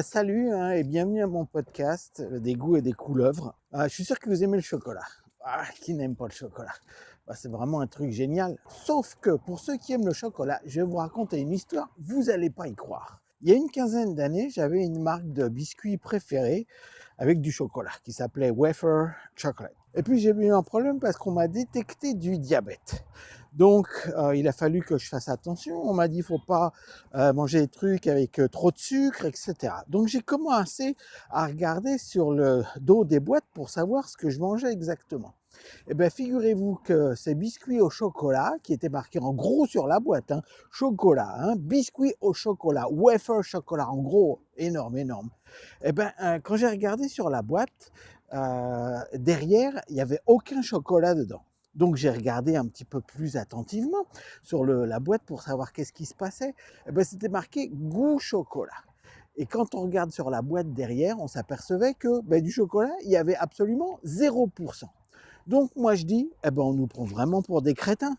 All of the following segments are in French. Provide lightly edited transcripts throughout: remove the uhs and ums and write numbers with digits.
Salut hein, et bienvenue à mon podcast des goûts et des couleuvres. Je suis sûr que vous aimez le chocolat. Qui n'aime pas le chocolat? C'est vraiment un truc génial. Sauf que pour ceux qui aiment le chocolat, je vais vous raconter une histoire, vous n'allez pas y croire. Il y a une quinzaine d'années, j'avais une marque de biscuits préférée avec du chocolat qui s'appelait Wafer Chocolate. Et puis j'ai eu un problème parce qu'on m'a détecté du diabète. Donc il a fallu que je fasse attention. On m'a dit il ne faut pas manger des trucs avec trop de sucre, etc. Donc j'ai commencé à regarder sur le dos des boîtes pour savoir ce que je mangeais exactement. Eh bien, figurez-vous que ces biscuits au chocolat, qui étaient marqués en gros sur la boîte, chocolat, biscuits au chocolat, wafer chocolat, en gros, énorme, énorme. Quand j'ai regardé sur la boîte, derrière, il n'y avait aucun chocolat dedans. Donc j'ai regardé un petit peu plus attentivement sur la boîte pour savoir qu'est-ce qui se passait. C'était marqué goût chocolat. Et quand on regarde sur la boîte derrière, on s'apercevait que du chocolat, il y avait absolument 0%. Donc moi je dis, on nous prend vraiment pour des crétins.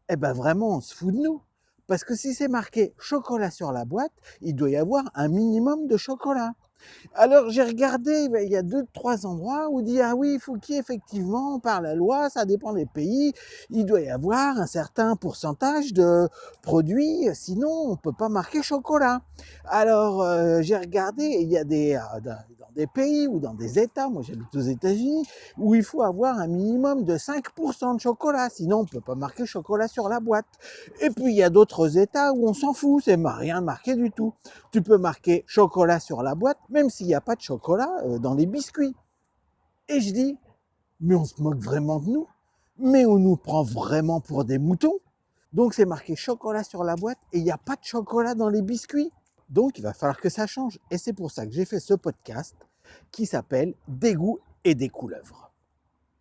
Vraiment, on se fout de nous. Parce que si c'est marqué chocolat sur la boîte, il doit y avoir un minimum de chocolat. Alors j'ai regardé, il y a 2-3 endroits où il dit ah oui, il faut qu'il y ait effectivement, par la loi, ça dépend des pays, il doit y avoir un certain pourcentage de produits, sinon on ne peut pas marquer chocolat. Alors j'ai regardé, et il y a dans des pays ou dans des États, moi j'habite aux États-Unis, où il faut avoir un minimum de 5% de chocolat, sinon on ne peut pas marquer chocolat sur la boîte. Et puis il y a d'autres États où on s'en fout, c'est rien marqué du tout. Tu peux marquer chocolat sur la boîte, même s'il n'y a pas de chocolat dans les biscuits. Et je dis, mais on se moque vraiment de nous, mais on nous prend vraiment pour des moutons. Donc c'est marqué chocolat sur la boîte et il n'y a pas de chocolat dans les biscuits. Donc il va falloir que ça change. Et c'est pour ça que j'ai fait ce podcast qui s'appelle Des goûts et des couleuvres.